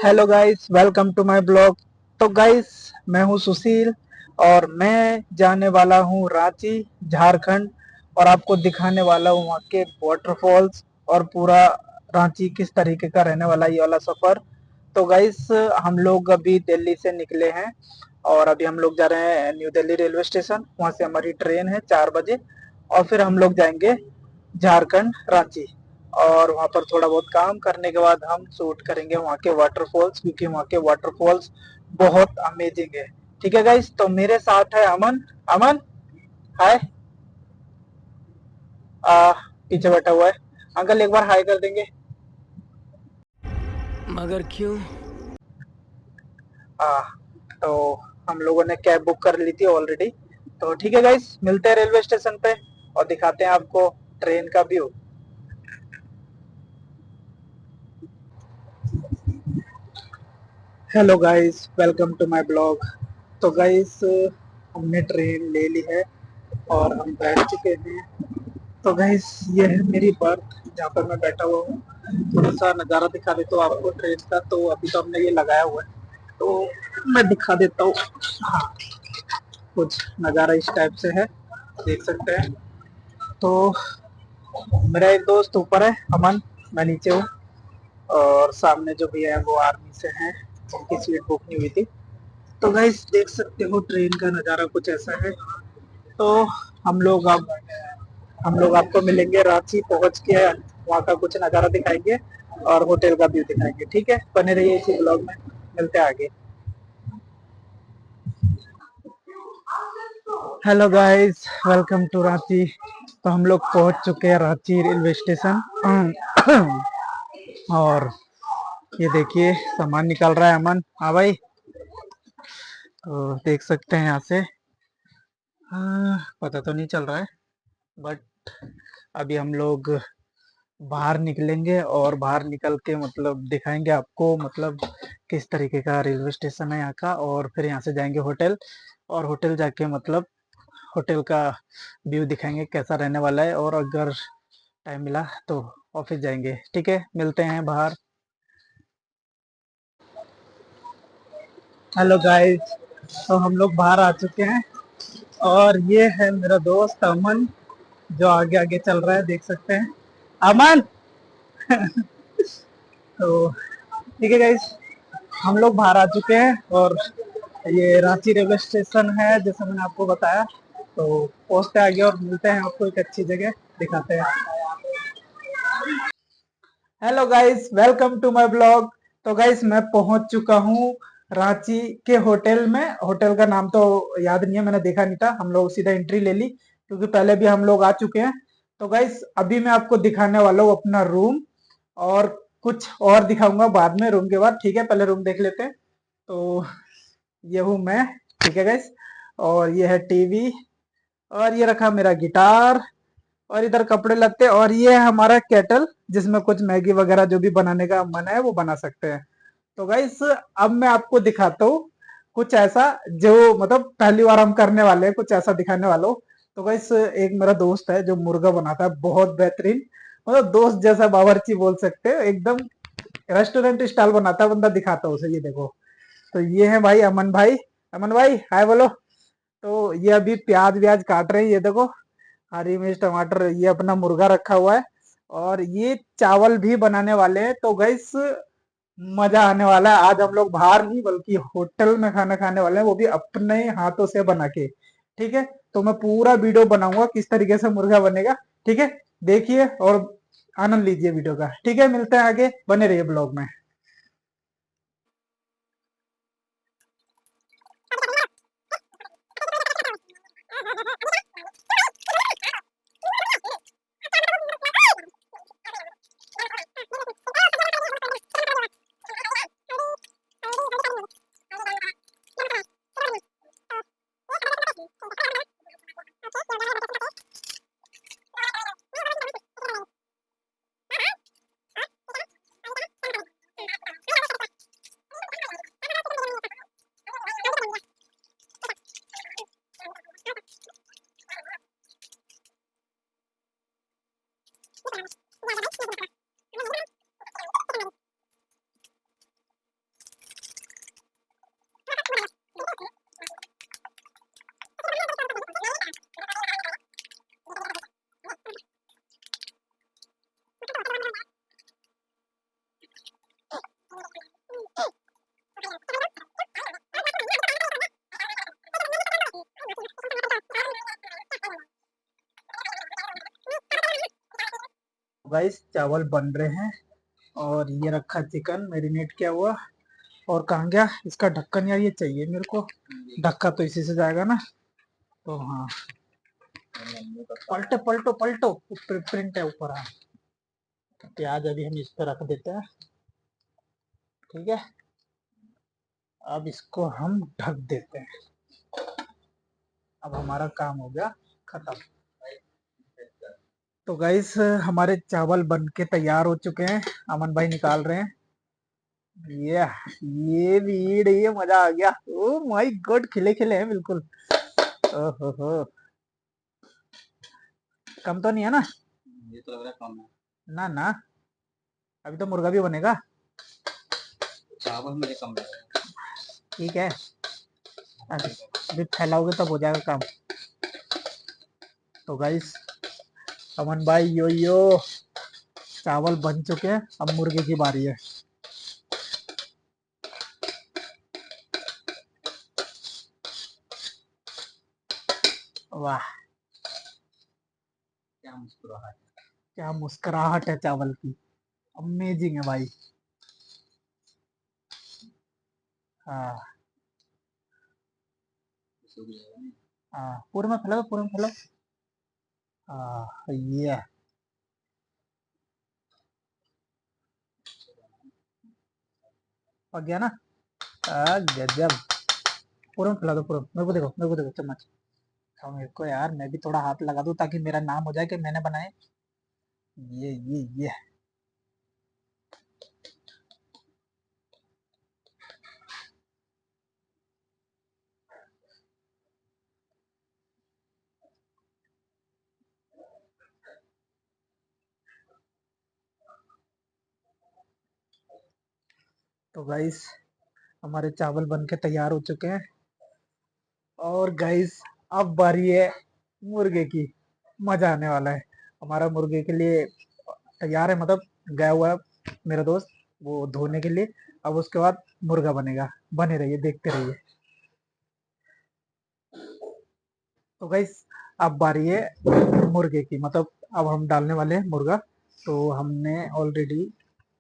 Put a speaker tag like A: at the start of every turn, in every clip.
A: Hello guys, welcome to my blog. तो guys, मैं हूं सुशील और मैं जाने वाला हूं रांची, झारखंड। और आपको दिखाने वाला हूं वहाँ के वाटरफॉल्स और पूरा रांची किस तरीके का रहने वाला ये वाला सफर। तो गाइस, हम लोग अभी दिल्ली से निकले हैं और अभी हम लोग जा रहे हैं न्यू दिल्ली रेलवे स्टेशन। वहाँ से हमारी ट्रेन है 4 बजे और फिर हम लोग जाएंगे झारखंड, रांची। और वहाँ पर थोड़ा बहुत काम करने के बाद हम शूट करेंगे वहाँ के वाटरफॉल्स, क्योंकि वहाँ के वाटरफॉल्स बहुत अमेजिंग है। ठीक है गाइस, तो मेरे साथ है अमन। अमन, हाय। आ, पीछे बैठा हुआ है। अंकल एक बार हाय कर देंगे।
B: मगर क्यों?
A: आ, तो हम लोगों ने कैब बुक कर ली थी ऑलरेडी। तो ठीक है गाइस, मिलते हैं रेलवे स्टेशन पे और दिखाते हैं आपको ट्रेन का view. Hello guys, welcome to my blog. तो गाइस, हमने ट्रेन ले ली है और हम बैठ चुके हैं। तो गाइस, ये है मेरी बर्थ जहाँ पर मैं बैठा हुआ हूँ। थोड़ा सा नज़ारा दिखा देता हूँ आपको ट्रेन का। तो अभी तो हमने ये लगाया हुआ है, तो मैं दिखा देता हूँ। हाँ, कुछ नज़ारा इस टाइप से है, देख सकते हैं। तो मेरा एक दोस्त ऊपर है, अमन। मैं नीचे हूँ और सामने जो भी है वो आर्मी से हैं, उनकी सीट बुक नहीं हुई थी। तो गाइस, देख सकते हो ट्रेन का नज़ारा कुछ ऐसा है। तो हम लोग अब हम लोग आपको मिलेंगे रांची पहुंच के। वहाँ का कुछ नज़ारा दिखाएंगे और होटल का व्यू दिखाएंगे। ठीक है, बने रहिए इसी ब्लॉग में, मिलते हैं आगे। Hello guys, welcome to Ranchi. तो हम लोग पहुंच चुके हैं रांची रेलवे स्टेशन। और ये देखिए, सामान निकल रहा है अमन। हाँ भाई, तो देख सकते हैं यहाँ से। पता तो नहीं चल रहा है, बट अभी हम लोग बाहर निकलेंगे और बाहर निकल के मतलब दिखाएंगे आपको, मतलब किस तरीके का रेलवे स्टेशन है यहाँ का। और फिर यहाँ से जाएंगे होटल और होटल जाके मतलब होटल का व्यू दिखाएंगे कैसा रहने वाला है। और अगर टाइम मिला तो ऑफिस जाएंगे। ठीक है, मिलते हैं बाहर। हेलो गाइस, तो हम लोग बाहर आ चुके हैं और ये है मेरा दोस्त अमन, जो आगे आगे चल रहा है, देख सकते हैं। अमन। तो ठीक है गाइस, हम लोग बाहर आ चुके हैं और ये रांची रेलवे स्टेशन है जैसा मैंने आपको बताया। तो पहुंचते आगे और मिलते हैं आपको एक अच्छी जगह दिखाते हैं। Hello guys, welcome to my blog. तो गाइस, मैं पहुंच चुका हूँ रांची के होटल में। होटल का नाम तो याद नहीं है, मैंने देखा नहीं था। हम लोग सीधा एंट्री ले ली क्योंकि पहले भी हम लोग आ चुके हैं। तो गाइस, अभी मैं आपको दिखाने वाला हूँ अपना रूम और कुछ और दिखाऊंगा बाद में रूम के बाद। ठीक है, पहले रूम देख लेते हैं। तो ये हूँ मैं। ठीक है गाइस, और ये है टीवी और ये रखा मेरा गिटार और इधर कपड़े लत्ते और ये है हमारा केटल, जिसमें कुछ मैगी वगैरह जो भी बनाने का मन है वो बना सकते हैं। तो गाइस, अब मैं आपको दिखाता हूँ कुछ ऐसा जो मतलब पहली बार हम करने वाले हैं, कुछ ऐसा दिखाने वाला हूँ। तो गाइस, एक मेरा दोस्त है जो मुर्गा बनाता है, बहुत बेहतरीन। मतलब दोस्त जैसा बावर्ची बोल सकते हैं, एकदम रेस्टोरेंट स्टाइल बनाता है बंदा। दिखाता हूँ उसे, ये देखो। तो ये है भाई अमन भाई। अमन भाई, हाय बोलो। तो ये अभी प्याज व्याज काट रहे हैं, ये देखो। हरी मिर्च, टमाटर, ये अपना मुर्गा रखा हुआ है और ये चावल भी बनाने वाले हैं। तो गाइस, मजा आने वाला है। आज हम लोग बाहर नहीं बल्कि होटल में खाना खाने वाले हैं, वो भी अपने हाथों से बना के। ठीक है, तो मैं पूरा वीडियो बनाऊंगा किस तरीके से मुर्गा बनेगा। ठीक है, देखिए और आनंद लीजिए वीडियो का। ठीक है, मिलते हैं आगे, बने रहिए ब्लॉग में। गाइस चावल बन रहे हैं और ये रखा चिकन मैरिनेट किया हुआ। और कहाँ गया इसका ढक्कन? यार ये चाहिए मेरे को, ढक्का तो इसी से जाएगा ना। तो हाँ, पलटो पलटो पलटो, प्रिंट है ऊपर। हाँ, प्याज अभी हम इस पर रख देते हैं, ठीक है। अब इसको हम ढक देते हैं। अब हमारा काम हो गया खत्म। तो गाइस हमारे चावल बन के तैयार हो चुके हैं, अमन भाई निकाल रहे हैं। ये ये भीड़, ये मजा आ गया। ओ माय गॉड, खिले खिले हैं बिल्कुल। ओहो हो, कम तो नहीं है ना? ये तो लग रहा है कम है। ना ना, अभी तो मुर्गा भी बनेगा। चावल मेरे कम है, ठीक है। अभी फैलाओगे तब हो जाएगा काम। तो गाइस अमन भाई यो यो, चावल बन चुके हैं, अब मुर्गे की बारी है। वाह, क्या मुस्कुराहट, क्या मुस्कुराहट है चावल की, अमेजिंग है भाई। हाँ हाँ, पूरे में फैलाओ, पूरे में फैलाओ। हाँ ये पक गया ना? गजब। पूरे में फैला दो, पूरे में। मेरे को देखो, मेरे को देखो, चम्मच खाओ मेरे को यार, मैं भी थोड़ा हाथ लगा दूं ताकि मेरा नाम हो जाए कि मैंने बनाए। ये तो गाइस हमारे चावल बन के तैयार हो चुके हैं। और गाइस अब बारी है मुर्गे की, मजा आने वाला है। हमारा मुर्गे के लिए तैयार है, मतलब गया हुआ है मेरा दोस्त वो धोने के लिए। अब उसके बाद मुर्गा बनेगा, बने रहिए देखते रहिए। तो गाइस अब बारी है मुर्गे की, मतलब अब हम डालने वाले हैं मुर्गा। तो हमने ऑलरेडी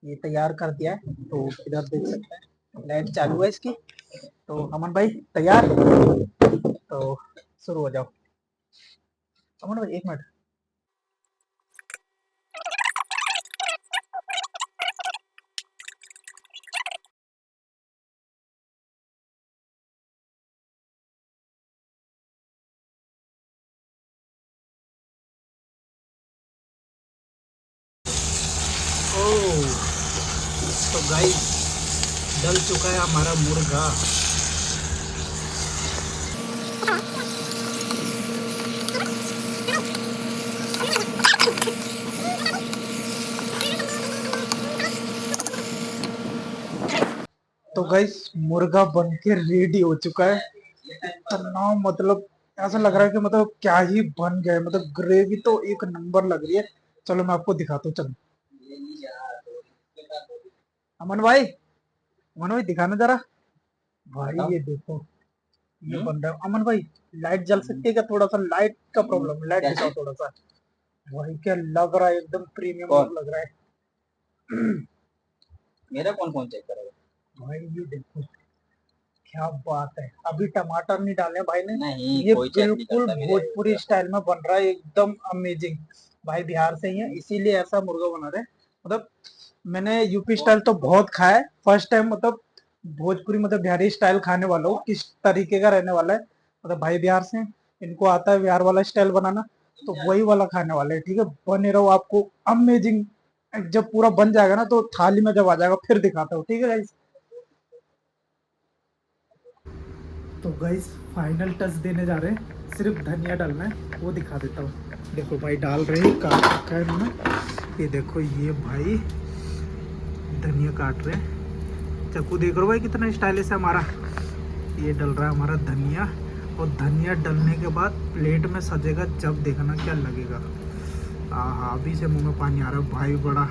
A: ये तैयार कर दिया है, तो इधर देख सकते हैं लाइट चालू है इसकी। तो अमन भाई तैयार, तो शुरू हो जाओ। अमन भाई एक मिनट। ओह, तो गाइस डल चुका है हमारा मुर्गा। तो गाइस मुर्गा बन के रेडी हो चुका है। इतना मतलब ऐसा लग रहा है कि मतलब क्या ही बन गया है, मतलब ग्रेवी तो एक नंबर लग रही है। चलो मैं आपको दिखाता हूँ, चलो। अमन भाई, अमन भाई दिखाना जरा। भाई ये देखो, ये बन रहा है। अमन भाई लाइट जल सकती है क्या? थोड़ा सा लाइट का प्रॉब्लम, लाइट दिखाओ थोड़ा सा। भाई क्या लग रहा है, एकदम प्रीमियम लग रहा है। मेरा कौन कौन चेक करेगा? भाई ये देखो, क्या बात है। अभी टमाटर नहीं डाले भाई ने, नहीं, ये बिल्कुल भोजपुरी स्टाइल में बन रहा है, एकदम अमेजिंग। भाई बिहार से ही है, इसीलिए ऐसा मुर्गा बना रहे हैं। मतलब मैंने यूपी स्टाइल तो बहुत खाया है, फर्स्ट टाइम मतलब भोजपुरी मतलब बिहारी स्टाइल खाने वाला हूँ, किस तरीके का रहने वाला है। मतलब भाई बिहार से हैं, इनको आता है बिहार वाला स्टाइल बनाना, तो वही वाला खाने वाले हैं, ठीक है। बने रहो, आपको अमेजिंग। जब पूरा बन जाएगा ना तो थाली में जब आ जाएगा फिर दिखाता हूँ, ठीक है गाइस। तो गाइस फाइनल टच देने जा रहे हैं, सिर्फ धनिया डालना है, वो दिखा देता हूँ। देखो भाई डाल रहे हैं, काट रखा है इन्होंने। ये देखो, ये भाई धनिया काट रहे हैं, चाकू देख रहे हो भाई कितना स्टाइलिश है हमारा। ये डल रहा है हमारा धनिया, और धनिया डलने के बाद प्लेट में सजेगा जब देखना क्या लगेगा। हाँ, अभी से मुंह में पानी आ रहा है भाई बड़ा,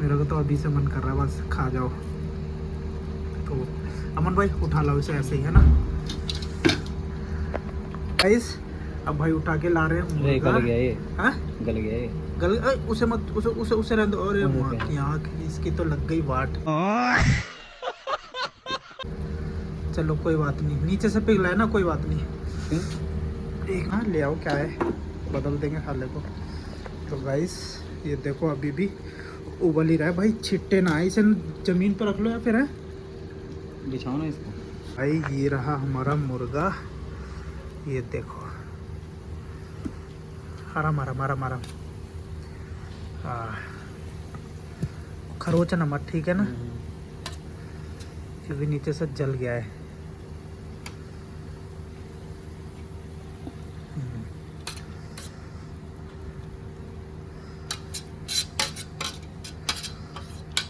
A: मेरा को तो अभी से मन कर रहा है बस खा जाओ। तो अमन भाई उठा लो इसे, ऐसे ही है ना गाइस। अब भाई उठा के ला रहे हैं मुर्गा। गल गया ये, हाँ गल गया ये, गल उसे मत उसे रहने दो। अरे माँ की आँख, इसकी तो लग गई वाट। चलो कोई बात नहीं, नीचे से पिघला है ना, कोई बात नहीं। एक हाँ ले आओ, क्या है, बदल देंगे खाले को। तो गाइस ये देखो अभी भी उबल ही रहा है भाई, छिट्टे ना आए, इसे जमीन पर रख लो या फिर है
B: बिछाओ ना इसको।
A: भाई। ये रहा हमारा मुर्गा, ये देखो हरा मारा मारा मारा। हाँ खरोच ना मत, ठीक है ना, क्योंकि नीचे से जल गया है।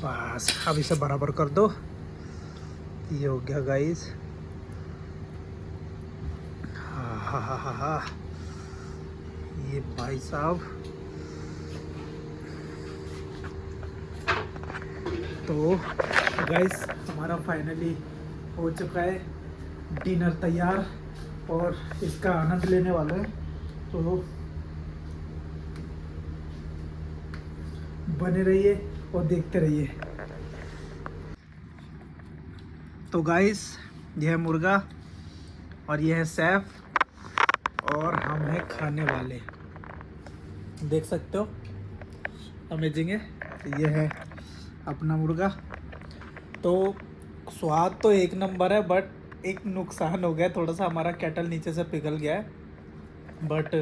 A: बस अब इसे बराबर कर दो, ये हो गया गाइस। हाँ हाँ हाँ हाँ हाँ, ये भाई साहब। तो गाइस हमारा फाइनली हो चुका है डिनर तैयार, और इसका आनंद लेने वाले हैं। तो बने रहिए और देखते रहिए। तो गाइस यह है मुर्गा और यह है सैफ, और हम हैं खाने वाले, देख सकते हो अमेजिंग है। तो ये है अपना मुर्गा। तो स्वाद तो एक नंबर है, बट एक नुकसान हो गया थोड़ा सा, हमारा केटल नीचे से पिघल गया है, बट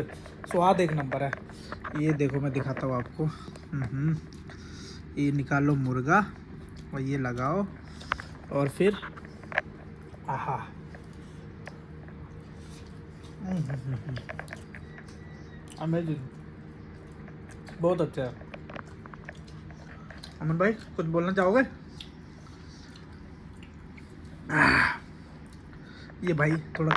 A: स्वाद एक नंबर है। ये देखो मैं दिखाता हूँ आपको। ये निकालो मुर्गा और ये लगाओ, और फिर आहा, अमेजिंग, बहुत अच्छा है। अमन भाई कुछ बोलना चाहोगे? ये भाई थोड़ा